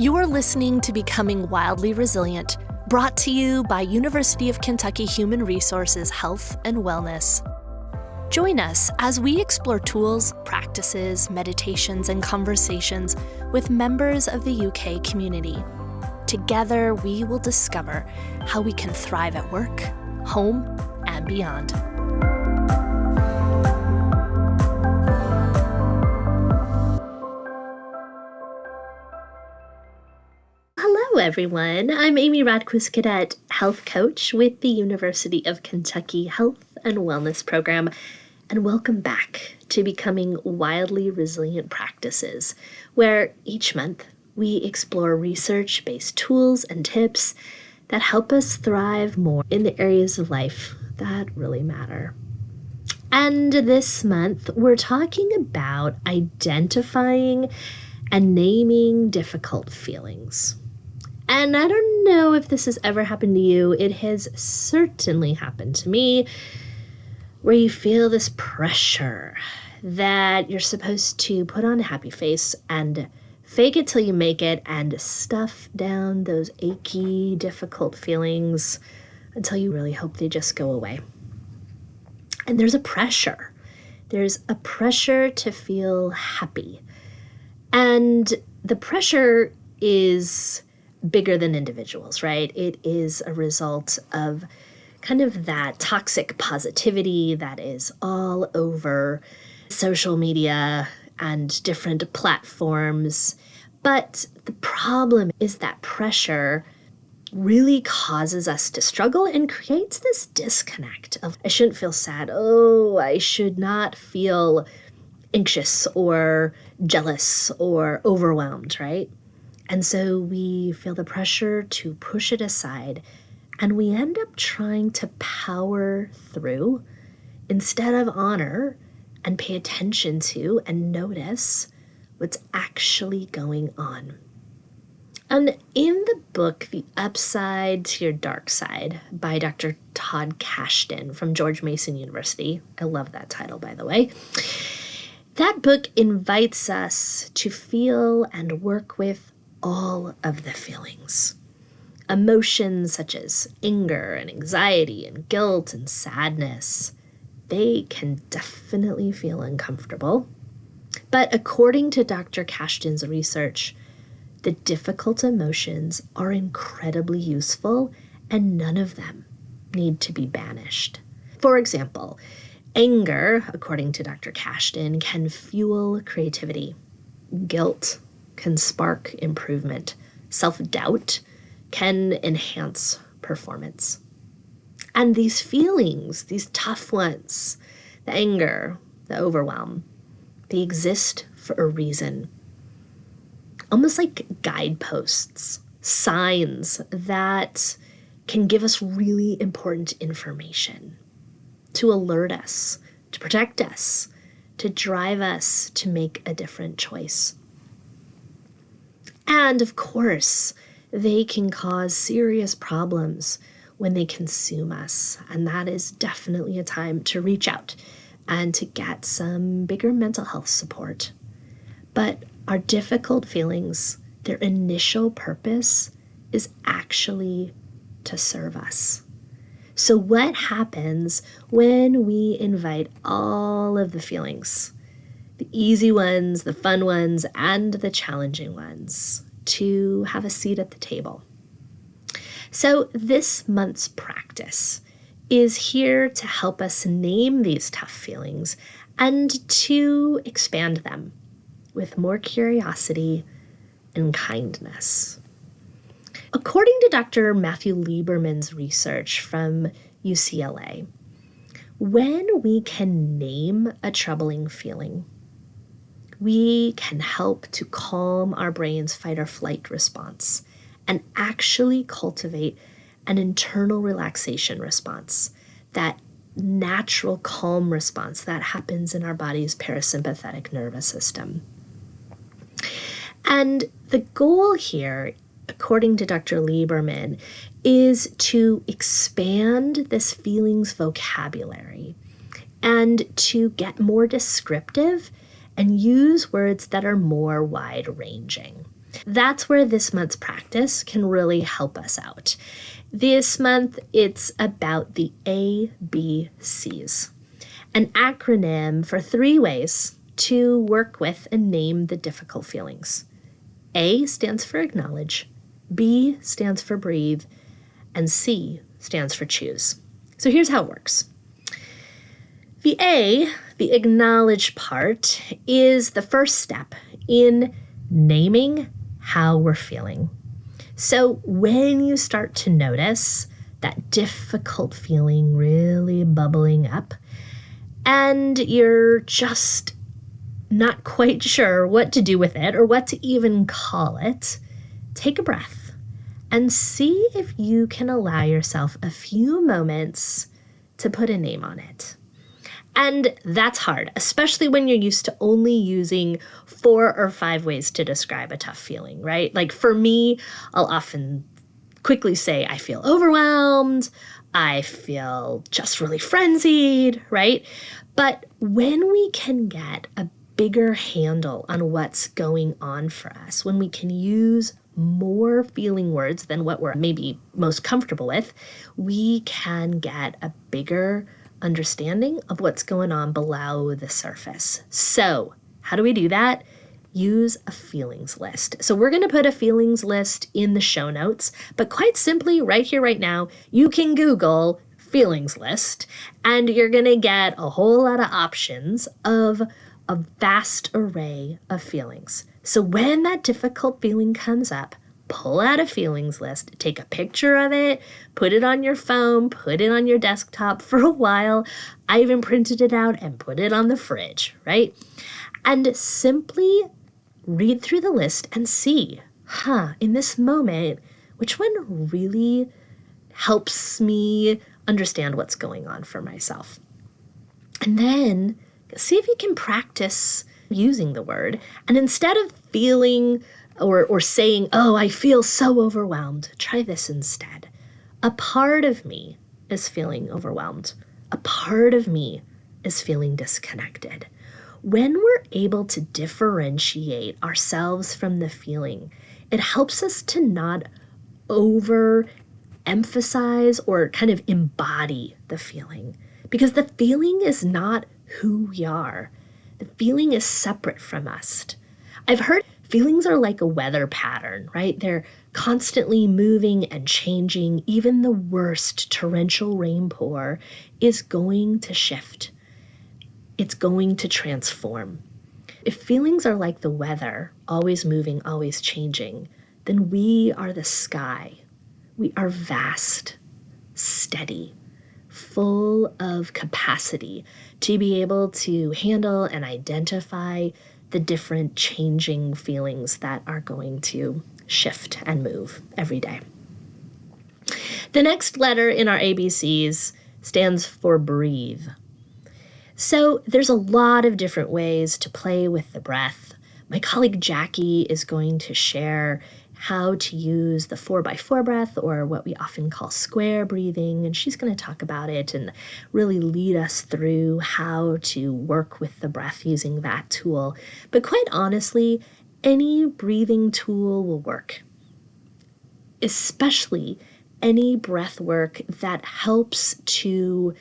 You are listening to Becoming Wildly Resilient, brought to you by University of Kentucky Human Resources Health and Wellness. Join us as we explore tools, practices, meditations, and conversations with members of the UK community. Together, we will discover how we can thrive at work, home, and beyond. Hello, everyone. I'm Amy Radquist Cadet, health coach with the University of Kentucky Health and Wellness Program, and welcome back to Becoming Wildly Resilient Practices, where each month we explore research-based tools and tips that help us thrive more in the areas of life that really matter. And this month, we're talking about identifying and naming difficult feelings. And I don't know if this has ever happened to you. It has certainly happened to me, where you feel this pressure that you're supposed to put on a happy face and fake it till you make it and stuff down those achy, difficult feelings until you really hope they just go away. And there's a pressure. There's a pressure to feel happy. And the pressure is bigger than individuals, right? It is a result of kind of that toxic positivity that is all over social media and different platforms. But the problem is that pressure really causes us to struggle and creates this disconnect of, I shouldn't feel sad. Oh, I should not feel anxious or jealous or overwhelmed, right? And so we feel the pressure to push it aside, and we end up trying to power through instead of honor and pay attention to and notice what's actually going on. And in the book, The Upside to Your Dark Side by Dr. Todd Kashdan from George Mason University, I love that title, by the way, that book invites us to feel and work with all of the feelings. Emotions such as anger and anxiety and guilt and sadness, they can definitely feel uncomfortable. But according to Dr. Kashdan's research, the difficult emotions are incredibly useful and none of them need to be banished. For example, anger, according to Dr. Kashdan, can fuel creativity. Guilt can spark improvement. Self-doubt can enhance performance. And these feelings, these tough ones, the anger, the overwhelm, they exist for a reason. Almost like guideposts, signs that can give us really important information to alert us, to protect us, to drive us to make a different choice. And of course, they can cause serious problems when they consume us. And that is definitely a time to reach out and to get some bigger mental health support. But our difficult feelings, their initial purpose is actually to serve us. So what happens when we invite all of the feelings, the easy ones, the fun ones, and the challenging ones, to have a seat at the table? So this month's practice is here to help us name these tough feelings and to expand them with more curiosity and kindness. According to Dr. Matthew Lieberman's research from UCLA, when we can name a troubling feeling, we can help to calm our brain's fight or flight response and actually cultivate an internal relaxation response, that natural calm response that happens in our body's parasympathetic nervous system. And the goal here, according to Dr. Lieberman, is to expand this feelings vocabulary and to get more descriptive and use words that are more wide-ranging. That's where this month's practice can really help us out. This month, it's about the ABCs, an acronym for 3 ways to work with and name the difficult feelings. A stands for acknowledge, B stands for breathe, and C stands for choose. So here's how it works. The A, the acknowledge part, is the first step in naming how we're feeling. So when you start to notice that difficult feeling really bubbling up, and you're just not quite sure what to do with it or what to even call it, take a breath and see if you can allow yourself a few moments to put a name on it. And that's hard, especially when you're used to only using 4 or 5 ways to describe a tough feeling, right? Like for me, I'll often quickly say, I feel overwhelmed, I feel just really frenzied, right? But when we can get a bigger handle on what's going on for us, when we can use more feeling words than what we're maybe most comfortable with, we can get a bigger understanding of what's going on below the surface. So how do we do that? Use a feelings list. So we're going to put a feelings list in the show notes, but quite simply right here, right now, you can Google feelings list and you're going to get a whole lot of options of a vast array of feelings. So when that difficult feeling comes up, pull out a feelings list, take a picture of it, put it on your phone, put it on your desktop for a while. I even printed it out and put it on the fridge, right? And simply read through the list and see, in this moment, which one really helps me understand what's going on for myself? And then see if you can practice using the word. And instead of feeling or saying, oh, I feel so overwhelmed, try this instead. A part of me is feeling overwhelmed. A part of me is feeling disconnected. When we're able to differentiate ourselves from the feeling, it helps us to not overemphasize or kind of embody the feeling, because the feeling is not who we are. The feeling is separate from us. I've heard feelings are like a weather pattern, right? They're constantly moving and changing. Even the worst torrential rainpour is going to shift. It's going to transform. If feelings are like the weather, always moving, always changing, then we are the sky. We are vast, steady, full of capacity to be able to handle and identify the different changing feelings that are going to shift and move every day. The next letter in our ABCs stands for breathe. So there's a lot of different ways to play with the breath. My colleague Jackie is going to share how to use the 4x4 breath, or what we often call square breathing, and she's going to talk about it and really lead us through how to work with the breath using that tool. But quite honestly, any breathing tool will work, especially any breath work that helps to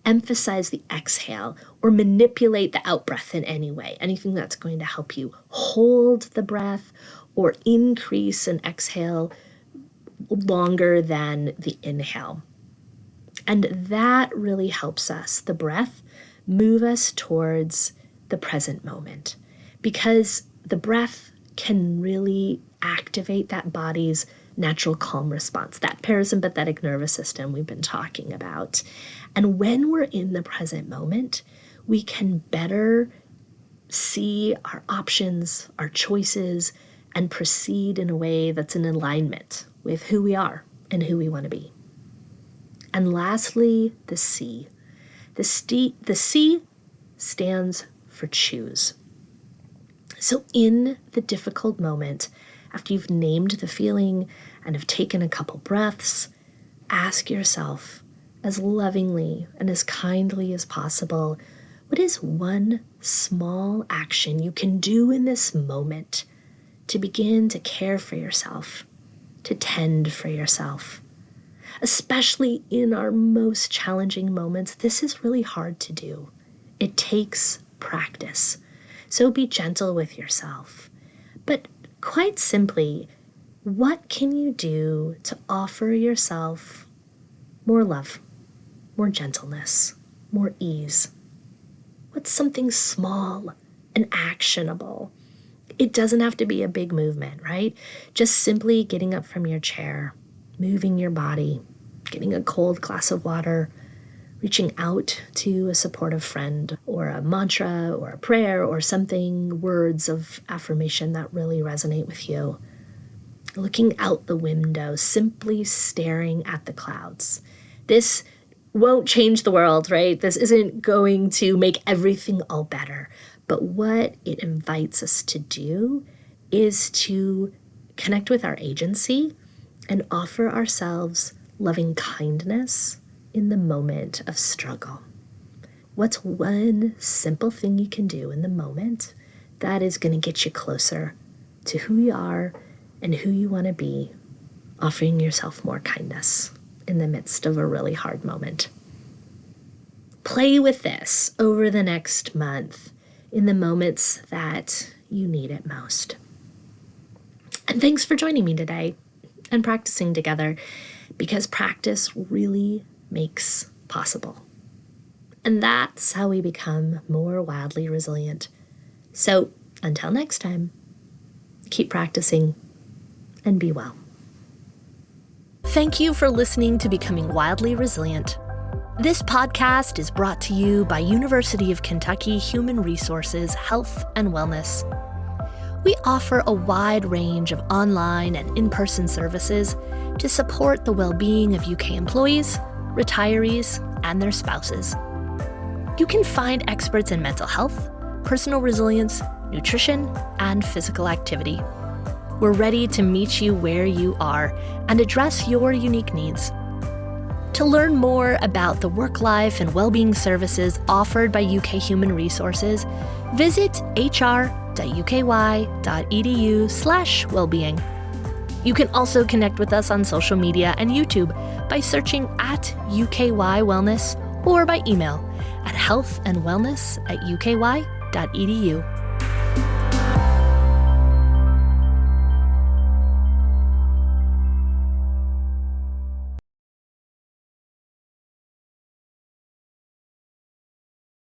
emphasize the exhale or manipulate the out-breath in any way. Anything that's going to help you hold the breath or increase an exhale longer than the inhale. And that really helps us, the breath, move us towards the present moment, because the breath can really activate that body's natural calm response, that parasympathetic nervous system we've been talking about. And when we're in the present moment, we can better see our options, our choices, and proceed in a way that's in alignment with who we are and who we want to be. And lastly, the C. The C stands for choose. So in the difficult moment, after you've named the feeling and have taken a couple breaths, ask yourself as lovingly and as kindly as possible, what is one small action you can do in this moment to begin to care for yourself, to tend for yourself. Especially in our most challenging moments, this is really hard to do. It takes practice. So be gentle with yourself. But quite simply, what can you do to offer yourself more love, more gentleness, more ease? What's something small and actionable? It doesn't have to be a big movement, right? Just simply getting up from your chair, moving your body, getting a cold glass of water, reaching out to a supportive friend, or a mantra or a prayer or something, words of affirmation that really resonate with you. Looking out the window, simply staring at the clouds. This won't change the world, right? This isn't going to make everything all better. But what it invites us to do is to connect with our agency and offer ourselves loving kindness in the moment of struggle. What's one simple thing you can do in the moment that is going to get you closer to who you are and who you want to be, offering yourself more kindness in the midst of a really hard moment? Play with this over the next month in the moments that you need it most. And thanks for joining me today and practicing together, because practice really makes possible. And that's how we become more wildly resilient. So until next time, keep practicing and be well. Thank you for listening to Becoming Wildly Resilient. This podcast is brought to you by University of Kentucky Human Resources Health and Wellness. We offer a wide range of online and in-person services to support the well-being of UK employees, retirees, and their spouses. You can find experts in mental health, personal resilience, nutrition, and physical activity. We're ready to meet you where you are and address your unique needs. To learn more about the work-life and well-being services offered by UK Human Resources, visit hr.uky.edu/wellbeing. You can also connect with us on social media and YouTube by searching at UKY Wellness or by email at healthandwellness@uky.edu.